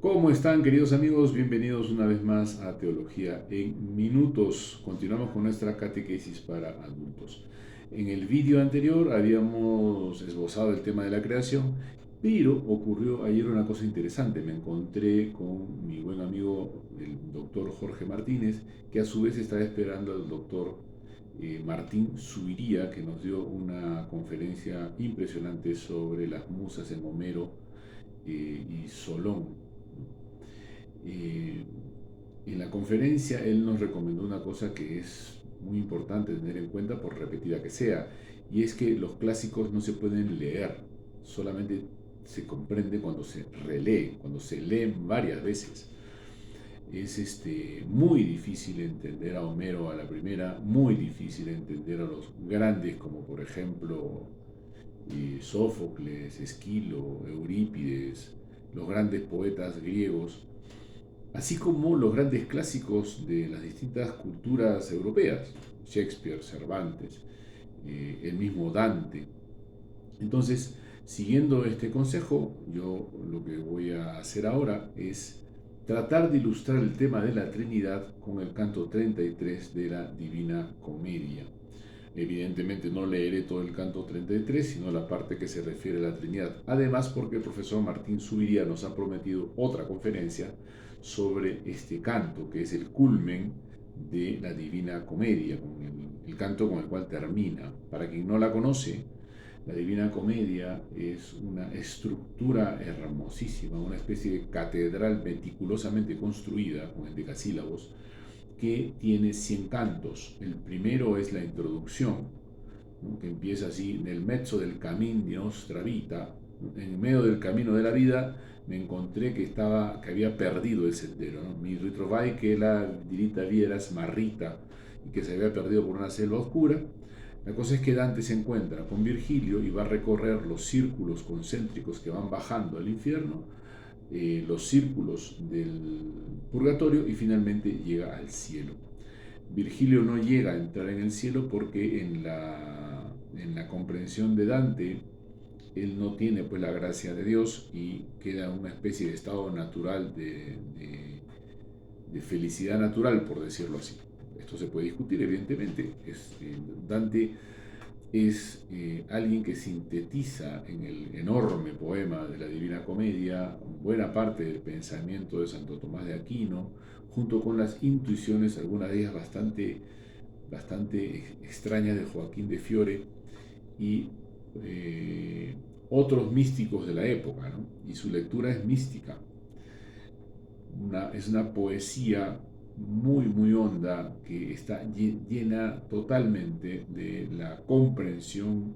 ¿Cómo están, queridos amigos? Bienvenidos una vez más a Teología en Minutos. Continuamos con nuestra catequesis para adultos. En el vídeo anterior habíamos esbozado el tema de la creación, pero ocurrió ayer una cosa interesante. Me encontré con mi buen amigo, el doctor Jorge Martínez, que a su vez estaba esperando al doctor Martín Subiría, que nos dio una conferencia impresionante sobre las musas en Homero y Solón. Eh, en la conferencia él nos recomendó una cosa que es muy importante tener en cuenta por repetida que sea, y es que los clásicos no se pueden leer, solamente se comprende cuando se relee, cuando se leen varias veces. Es muy difícil entender a Homero a la primera, muy difícil entender a los grandes como por ejemplo Sófocles, Esquilo, Eurípides, los grandes poetas griegos, así como los grandes clásicos de las distintas culturas europeas, Shakespeare, Cervantes, el mismo Dante. Entonces, siguiendo este consejo, yo lo que voy a hacer ahora es tratar de ilustrar el tema de la Trinidad con el canto 33 de la Divina Comedia. Evidentemente no leeré todo el canto 33, sino la parte que se refiere a la Trinidad. Además, porque el profesor Martín Subiría nos ha prometido otra conferencia sobre este canto, que es el culmen de la Divina Comedia, con el canto con el cual termina. Para quien no la conoce, la Divina Comedia es una estructura hermosísima, una especie de catedral meticulosamente construida con endecasílabos, que tiene 100 cantos. El primero es la introducción, ¿no?, que empieza así: nel mezzo del camino di nostra vita, ¿no?, en medio del camino de la vida me encontré que había perdido el sendero, ¿no? Mi ritrovai que la dirita via era smarrita, y que se había perdido por una selva oscura. La cosa es que Dante se encuentra con Virgilio y va a recorrer los círculos concéntricos que van bajando al infierno, los círculos del purgatorio, y finalmente llega al cielo. Virgilio no llega a entrar en el cielo porque en la comprensión de Dante él no tiene pues la gracia de Dios y queda en una especie de estado natural de felicidad natural, por decirlo así. Esto se puede discutir, evidentemente. Dante es alguien que sintetiza en el enorme poema de la Divina Comedia buena parte del pensamiento de Santo Tomás de Aquino, junto con las intuiciones, algunas de ellas bastante extrañas, de Joaquín de Fiore y otros místicos de la época, ¿no? Y su lectura es mística. Es una poesía muy, muy honda, que está llena totalmente de la comprensión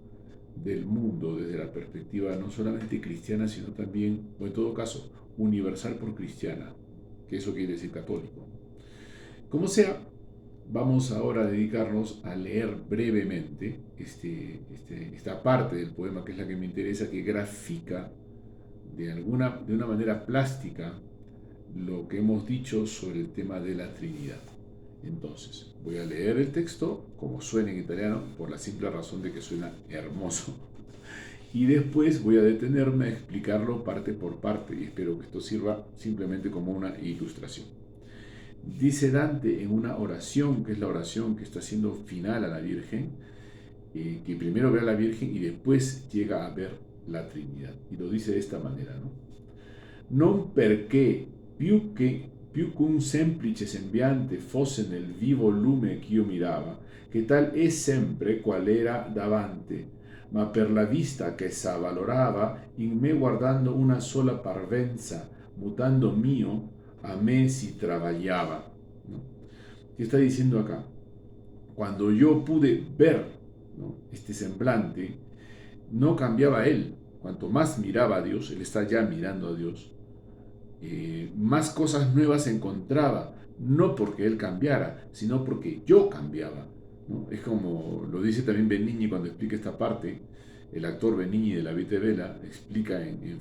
del mundo desde la perspectiva no solamente cristiana, sino también, o en todo caso, universal por cristiana, que eso quiere decir católico. Como sea, vamos ahora a dedicarnos a leer brevemente esta parte del poema, que es la que me interesa, que grafica de una manera plástica lo que hemos dicho sobre el tema de la Trinidad. Entonces, voy a leer el texto como suena en italiano, por la simple razón de que suena hermoso. Y después voy a detenerme a explicarlo parte por parte, y espero que esto sirva simplemente como una ilustración. Dice Dante en una oración, que es la oración que está haciendo final a la Virgen, que primero ve a la Virgen y después llega a ver la Trinidad. Y lo dice de esta manera, ¿no? Non perché più che un semplice sembiante fosse nel vivo lume ch'io mirava, che tal è sempre qual era davante, ma per la vista che s'avvalorava in me guardando una sola parvenza, mutando mio, a me si travagliava, ¿no? ¿Qué está diciendo acá? Cuando yo pude ver, ¿no?, este semblante, no cambiaba él. Cuanto más miraba a Dios, él está ya mirando a Dios, más cosas nuevas encontraba, no porque él cambiara, sino porque yo cambiaba, ¿no? Es como lo dice también Benigni cuando explica esta parte. El actor Benigni de La Vita Bella explica en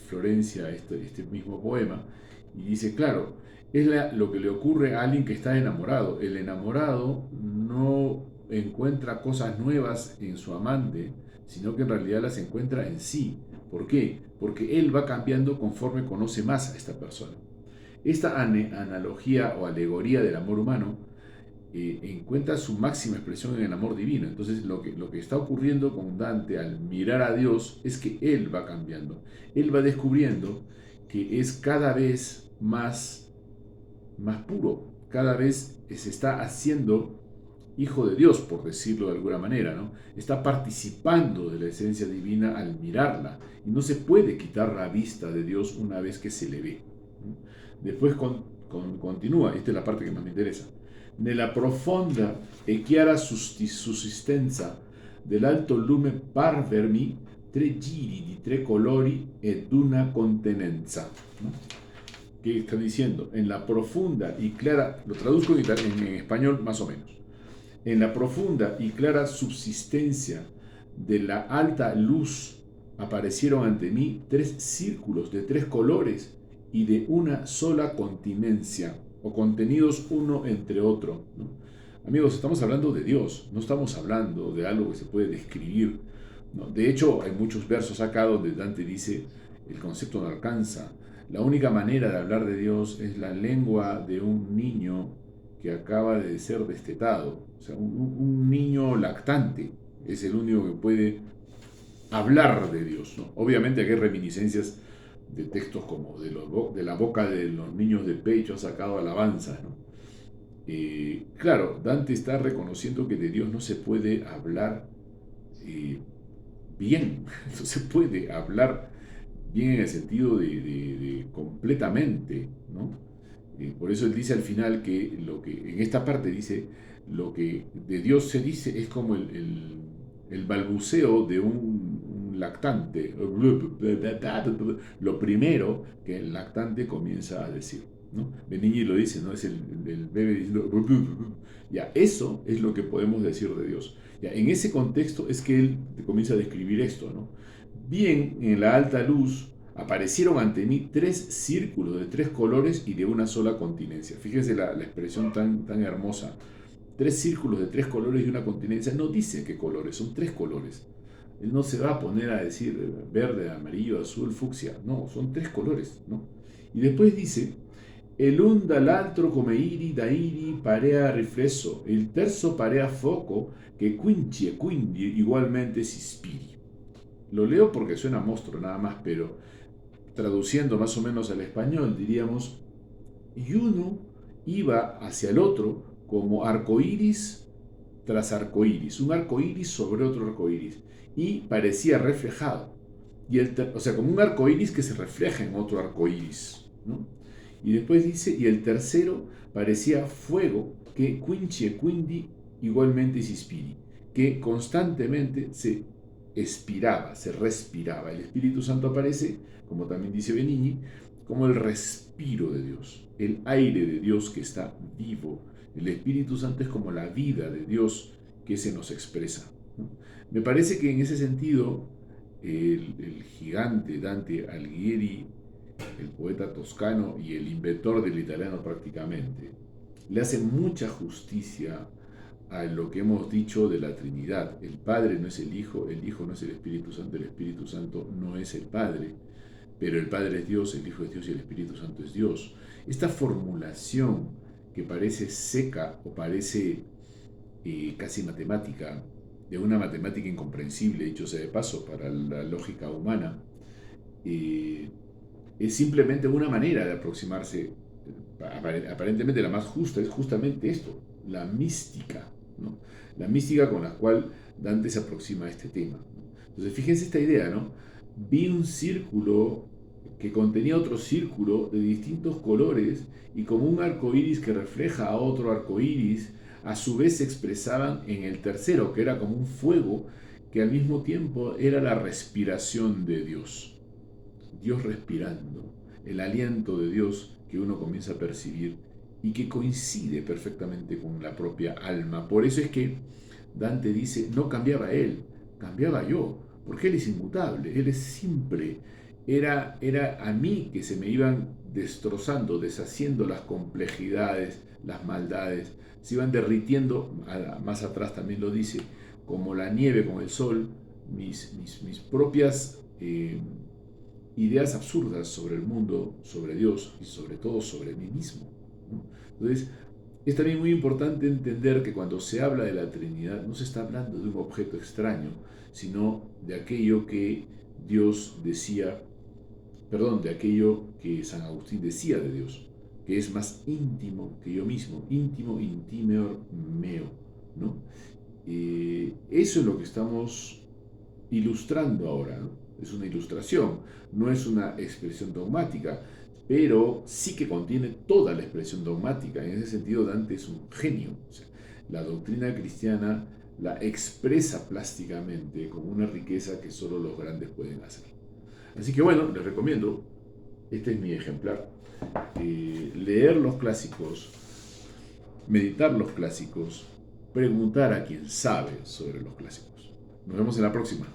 Florencia este mismo poema, y dice, claro, es lo que le ocurre a alguien que está enamorado. El enamorado no encuentra cosas nuevas en su amante, sino que en realidad las encuentra en sí, ¿Por qué? Porque él va cambiando conforme conoce más a esta persona. Esta analogía o alegoría del amor humano encuentra su máxima expresión en el amor divino. Entonces lo que está ocurriendo con Dante al mirar a Dios es que él va cambiando. Él va descubriendo que es cada vez más puro, cada vez se está haciendo hijo de Dios, por decirlo de alguna manera, ¿no? Está participando de la esencia divina al mirarla y no se puede quitar la vista de Dios una vez que se le ve. Después continúa, esta es la parte que más me interesa. Nella profonda e chiara sussistenza dell'alto lume parvermi tre giri di tre colori ed una contenenza. ¿No? ¿Qué está diciendo? En la profunda y clara, lo traduzco en español más o menos, en la profunda y clara subsistencia de la alta luz aparecieron ante mí tres círculos de tres colores y de una sola continencia, o contenidos uno entre otro, ¿no? Amigos, estamos hablando de Dios, no estamos hablando de algo que se puede describir, ¿no? De hecho, hay muchos versos acá donde Dante dice, el concepto no alcanza. La única manera de hablar de Dios es la lengua de un niño que acaba de ser destetado. O sea, un niño lactante es el único que puede hablar de Dios, ¿no? Obviamente aquí hay reminiscencias de textos como de la boca de los niños de pecho ha sacado alabanzas, ¿no? Claro, Dante está reconociendo que de Dios no se puede hablar bien, no se puede hablar bien en el sentido de completamente, ¿no? Por eso él dice al final que lo que en esta parte dice lo que de Dios se dice es como el balbuceo de un lactante, lo primero que el lactante comienza a decir, ¿no? Benigni lo dice, ¿no? Es el bebé diciendo, ya, eso es lo que podemos decir de Dios. Ya, en ese contexto es que él comienza a describir esto, ¿no? Bien, en la alta luz aparecieron ante mí tres círculos de tres colores y de una sola continencia. Fíjense la expresión tan hermosa. Tres círculos de tres colores y una continencia. No dice qué colores, son tres colores. Él no se va a poner a decir verde, amarillo, azul, fucsia. No, son tres colores, ¿no? Y después dice, el un dall'altro come iri da iri parea riflesso, il terzo parea foco che quinci e quindi igualmente si ispiri. Lo leo porque suena monstruo nada más, pero traduciendo más o menos al español diríamos, y uno iba hacia el otro como arcoíris tras arcoíris, un arcoíris sobre otro arcoíris, y parecía reflejado. O sea, como un arcoíris que se refleja en otro arcoíris, ¿no? Y después dice, y el tercero parecía fuego que quinci e quindi igualmente si ispiri, que constantemente se expiraba, se respiraba. El Espíritu Santo aparece, como también dice Benigni, como el respiro de Dios, el aire de Dios que está vivo. El Espíritu Santo es como la vida de Dios que se nos expresa, ¿no? Me parece que en ese sentido el gigante Dante Alighieri, el poeta toscano y el inventor del italiano prácticamente, le hace mucha justicia a lo que hemos dicho de la Trinidad. El Padre no es el Hijo no es el Espíritu Santo no es el Padre, pero el Padre es Dios, el Hijo es Dios y el Espíritu Santo es Dios. Esta formulación que parece seca o parece casi matemática, de una matemática incomprensible, dicho sea de paso, para la lógica humana, es simplemente una manera de aproximarse, aparentemente la más justa, es justamente esto, la mística, ¿no? La mística con la cual Dante se aproxima a este tema. Entonces, fíjense esta idea, ¿no? Vi un círculo que contenía otro círculo de distintos colores y como un arco iris que refleja a otro arco iris, a su vez se expresaban en el tercero, que era como un fuego que al mismo tiempo era la respiración de Dios. Dios respirando, el aliento de Dios que uno comienza a percibir y que coincide perfectamente con la propia alma. Por eso es que Dante dice, no cambiaba él, cambiaba yo, porque él es inmutable, él es simple. Era a mí que se me iban destrozando, deshaciendo las complejidades, las maldades, se iban derritiendo, más atrás también lo dice, como la nieve con el sol, mis propias ideas absurdas sobre el mundo, sobre Dios y sobre todo sobre mí mismo, ¿no? Entonces, es también muy importante entender que cuando se habla de la Trinidad no se está hablando de un objeto extraño, sino de aquello que Dios decía, perdón, de aquello que San Agustín decía de Dios, que es más íntimo que yo mismo, íntimo, intimeor meo, ¿no? Eso es lo que estamos ilustrando ahora, ¿no? Es una ilustración, no es una expresión dogmática, pero sí que contiene toda la expresión dogmática. En ese sentido, Dante es un genio. O sea, la doctrina cristiana la expresa plásticamente con una riqueza que solo los grandes pueden hacer. Así que bueno, les recomiendo, este es mi ejemplar, leer los clásicos, meditar los clásicos, preguntar a quien sabe sobre los clásicos. Nos vemos en la próxima.